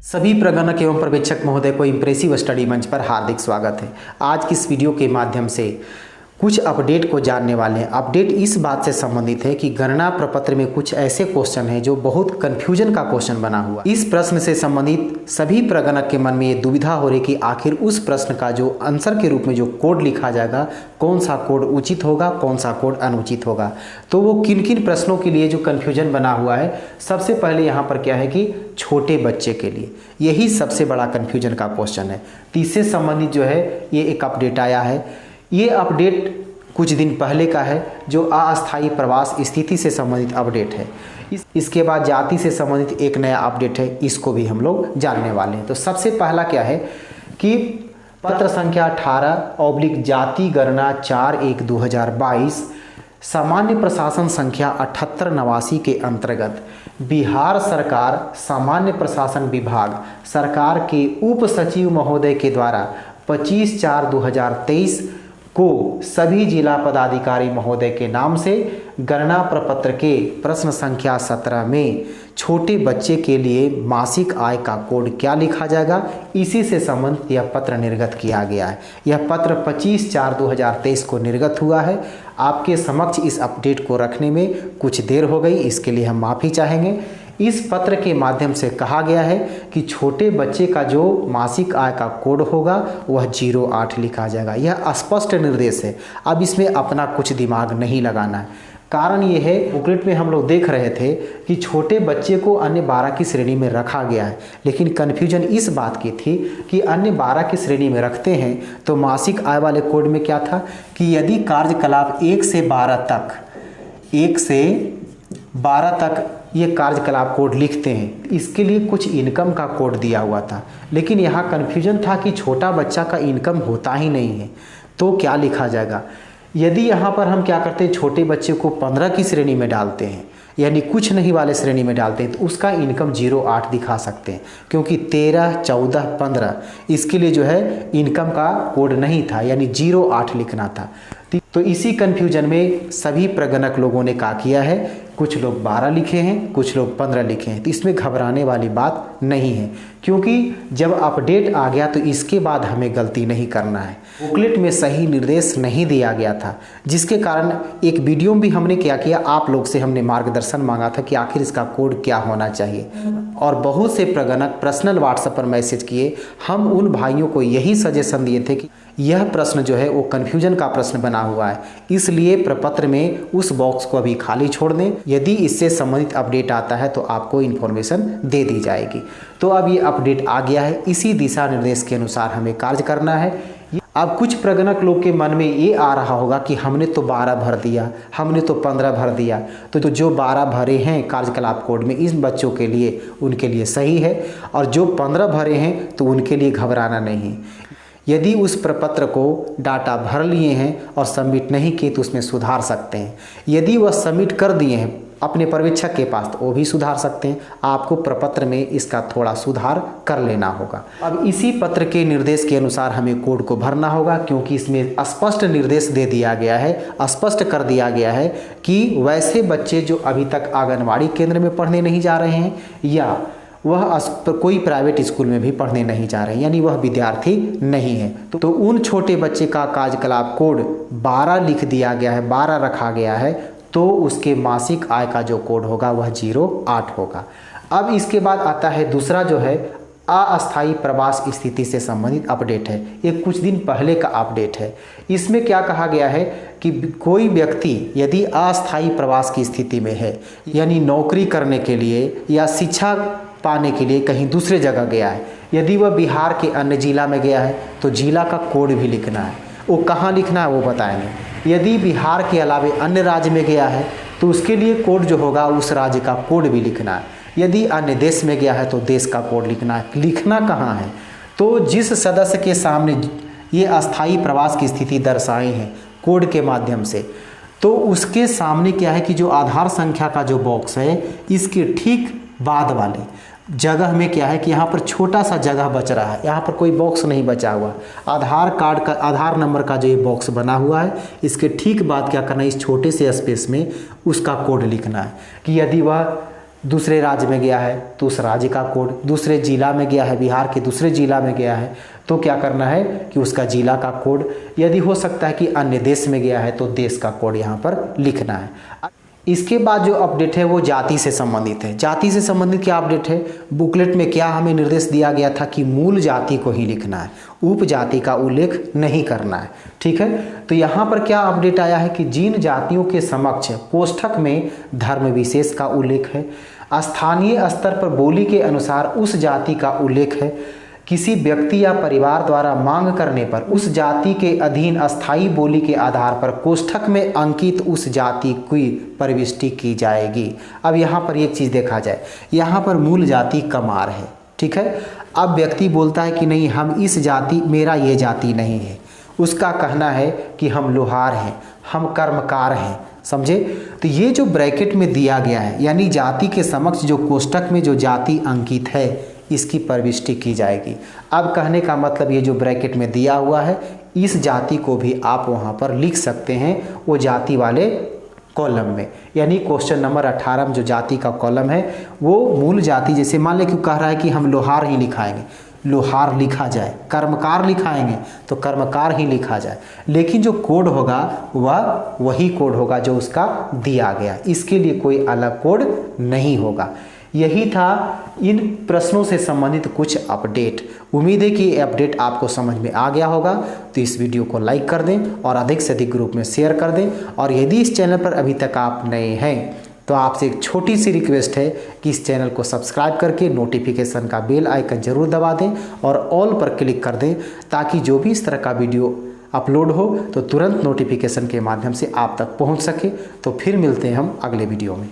सभी प्रगणक एवं पर्यवेक्षक महोदय को इम्प्रेसिव स्टडी मंच पर हार्दिक स्वागत है। आज की इस वीडियो के माध्यम से कुछ अपडेट को जानने वाले हैं। अपडेट इस बात से संबंधित है कि गणना प्रपत्र में कुछ ऐसे क्वेश्चन हैं जो बहुत कन्फ्यूजन का क्वेश्चन बना हुआ। इस प्रश्न से संबंधित सभी प्रगणक के मन में ये दुविधा हो रही कि आखिर उस प्रश्न का जो आंसर के रूप में जो कोड लिखा जाएगा, कौन सा कोड उचित होगा, कौन सा कोड अनुचित होगा। तो वो किन किन प्रश्नों के लिए जो कन्फ्यूजन बना हुआ है, सबसे पहले यहाँ पर क्या है कि छोटे बच्चे के लिए यही सबसे बड़ा कन्फ्यूजन का क्वेश्चन है। तो इससे संबंधित जो है ये एक अपडेट आया है। ये अपडेट कुछ दिन पहले का है जो अस्थायी प्रवास स्थिति से संबंधित अपडेट है। इसके बाद जाति से संबंधित एक नया अपडेट है, इसको भी हम लोग जानने वाले हैं। तो सबसे पहला क्या है कि पत्र संख्या 18/ जाति गणना 4/1/2022 सामान्य प्रशासन संख्या 7889 के अंतर्गत बिहार सरकार सामान्य प्रशासन विभाग सरकार के उप सचिव महोदय के द्वारा 25/4/2023 को सभी जिला पदाधिकारी महोदय के नाम से गणना प्रपत्र के प्रश्न संख्या 17 में छोटे बच्चे के लिए मासिक आय का कोड क्या लिखा जाएगा, इसी से संबंधित यह पत्र निर्गत किया गया है। यह पत्र 25/4/2023 को निर्गत हुआ है। आपके समक्ष इस अपडेट को रखने में कुछ देर हो गई, इसके लिए हम माफ़ी चाहेंगे। इस पत्र के माध्यम से कहा गया है कि छोटे बच्चे का जो मासिक आय का कोड होगा वह 08 लिखा जाएगा। यह स्पष्ट निर्देश है, अब इसमें अपना कुछ दिमाग नहीं लगाना है। कारण ये है, बुकलेट में हम लोग देख रहे थे कि छोटे बच्चे को अन्य 12 की श्रेणी में रखा गया है, लेकिन कन्फ्यूजन इस बात की थी कि अन्य 12 की श्रेणी में रखते हैं तो मासिक आय वाले कोड में क्या था कि यदि कार्यकलाप 1 से 12 तक ये कार्यकलाप कोड लिखते हैं, इसके लिए कुछ इनकम का कोड दिया हुआ था। लेकिन यहाँ कन्फ्यूजन था कि छोटा बच्चा का इनकम होता ही नहीं है, तो क्या लिखा जाएगा। यदि यहाँ पर हम क्या करते हैं, छोटे बच्चे को 15 की श्रेणी में डालते हैं, यानी कुछ नहीं वाले श्रेणी में डालते हैं, तो उसका इनकम 08 दिखा सकते हैं, क्योंकि 13, 14, 15 इसके लिए जो है इनकम का कोड नहीं था, यानी 08 लिखना था। तो इसी कन्फ्यूजन में सभी प्रगणक लोगों ने क्या किया है, कुछ लोग 12 लिखे हैं, कुछ लोग 15 लिखे हैं। तो इसमें घबराने वाली बात नहीं है, क्योंकि जब अपडेट आ गया तो इसके बाद हमें गलती नहीं करना है। बुकलेट में सही निर्देश नहीं दिया गया था, जिसके कारण एक वीडियो में भी हमने क्या किया, आप लोग से हमने मार्गदर्शन मांगा था कि आखिर इसका कोड क्या होना चाहिए। और बहुत से प्रगणक पर्सनल व्हाट्सएप पर मैसेज किए। हम उन भाइयों को यही सजेशन दिए थे कि यह प्रश्न जो है वो कन्फ्यूजन का प्रश्न बना हुआ है, इसलिए प्रपत्र में उस बॉक्स को अभी खाली छोड़ दें। यदि इससे संबंधित अपडेट आता है तो आपको इन्फॉर्मेशन दे दी जाएगी। तो अब ये अपडेट आ गया है, इसी दिशा निर्देश के अनुसार हमें कार्य करना है। अब कुछ प्रगणक लोग के मन में ये आ रहा होगा कि हमने तो 12 भर दिया, हमने तो 15 भर दिया, तो जो 12 भरे हैं कार्यकलाप कोड में इन बच्चों के लिए, उनके लिए सही है, और जो 15 भरे हैं तो उनके लिए घबराना नहीं। यदि उस प्रपत्र को डाटा भर लिए हैं और सबमिट नहीं किए तो उसमें सुधार सकते हैं। यदि वह सबमिट कर दिए हैं अपने पर्यवेक्षक के पास तो वो भी सुधार सकते हैं। आपको प्रपत्र में इसका थोड़ा सुधार कर लेना होगा। अब इसी पत्र के निर्देश के अनुसार हमें कोड को भरना होगा, क्योंकि इसमें स्पष्ट निर्देश दे दिया गया है, स्पष्ट कर दिया गया है कि वैसे बच्चे जो अभी तक आंगनवाड़ी केंद्र में पढ़ने नहीं जा रहे हैं या वह कोई प्राइवेट स्कूल में भी पढ़ने नहीं जा रहे हैं, यानी वह विद्यार्थी नहीं है, तो उन छोटे बच्चे का कार्यकलाप कोड 12 लिख दिया गया है, 12 रखा गया है, तो उसके मासिक आय का जो कोड होगा वह 08 होगा। अब इसके बाद आता है दूसरा जो है अस्थायी प्रवास स्थिति से संबंधित अपडेट है। ये कुछ दिन पहले का अपडेट है। इसमें क्या कहा गया है कि कोई व्यक्ति यदि अस्थायी प्रवास की स्थिति में है, यानी नौकरी करने के लिए या शिक्षा पाने के लिए कहीं दूसरे जगह गया है, यदि वह बिहार के अन्य जिला में गया है तो जिला का कोड भी लिखना है। वो कहाँ लिखना है वो बताएंगे। यदि बिहार के अलावे अन्य राज्य में गया है तो उसके लिए कोड जो होगा उस राज्य का कोड भी लिखना है। यदि अन्य देश में गया है तो देश का कोड लिखना है। लिखना कहाँ है, तो जिस सदस्य के सामने ये अस्थायी प्रवास की स्थिति दर्शाई है कोड के माध्यम से, तो उसके सामने क्या है कि जो आधार संख्या का जो बॉक्स है इसके ठीक बाद वाले जगह में क्या है कि यहाँ पर छोटा सा जगह बच रहा है, यहाँ पर कोई बॉक्स नहीं बचा हुआ। आधार कार्ड का आधार नंबर का जो ये बॉक्स बना हुआ है इसके ठीक बाद क्या करना है, इस छोटे से स्पेस में उसका कोड लिखना है कि यदि वह दूसरे राज्य में गया है तो उस राज्य का कोड, दूसरे जिला में गया है, बिहार के दूसरे जिला में गया है तो क्या करना है कि उसका जिला का कोड, यदि हो सकता है कि अन्य देश में गया है तो देश का कोड यहाँ पर लिखना है। इसके बाद जो अपडेट है वो जाति से संबंधित है। जाति से संबंधित क्या अपडेट है, बुकलेट में क्या हमें निर्देश दिया गया था कि मूल जाति को ही लिखना है, उपजाति का उल्लेख नहीं करना है। ठीक है, तो यहाँ पर क्या अपडेट आया है कि जिन जातियों के समक्ष कोष्ठक में धर्म विशेष का उल्लेख है, स्थानीय स्तर पर बोली के अनुसार उस जाति का उल्लेख है, किसी व्यक्ति या परिवार द्वारा मांग करने पर उस जाति के अधीन अस्थायी बोली के आधार पर कोष्ठक में अंकित उस जाति की प्रविष्टि की जाएगी। अब यहाँ पर एक चीज़ देखा जाए, यहाँ पर मूल जाति कमार है। ठीक है, अब व्यक्ति बोलता है कि नहीं हम इस जाति, मेरा ये जाति नहीं है, उसका कहना है कि हम लोहार हैं, हम कर्मकार हैं, समझे। तो ये जो ब्रैकेट में दिया गया है यानी जाति के समक्ष जो कोष्ठक में जो जाति अंकित है इसकी प्रविष्टि की जाएगी। अब कहने का मतलब ये जो ब्रैकेट में दिया हुआ है इस जाति को भी आप वहाँ पर लिख सकते हैं वो जाति वाले कॉलम में, यानी क्वेश्चन नंबर 18 में जो जाति का कॉलम है वो मूल जाति, जैसे मान ले क्यों कह रहा है कि हम लोहार ही लिखाएंगे, लोहार लिखा जाए, कर्मकार लिखाएंगे तो कर्मकार ही लिखा जाए, लेकिन जो कोड होगा वह वही कोड होगा जो उसका दिया गया, इसके लिए कोई अलग कोड नहीं होगा। यही था इन प्रश्नों से संबंधित कुछ अपडेट। उम्मीद है कि ये अपडेट आपको समझ में आ गया होगा, तो इस वीडियो को लाइक कर दें और अधिक से अधिक ग्रुप में शेयर कर दें। और यदि इस चैनल पर अभी तक आप नए हैं तो आपसे एक छोटी सी रिक्वेस्ट है कि इस चैनल को सब्सक्राइब करके नोटिफिकेशन का बेल आइकन जरूर दबा दें और ऑल पर क्लिक कर दें, ताकि जो भी इस तरह का वीडियो अपलोड हो तो तुरंत नोटिफिकेशन के माध्यम से आप तक पहुंच सके। तो फिर मिलते हैं हम अगले वीडियो में।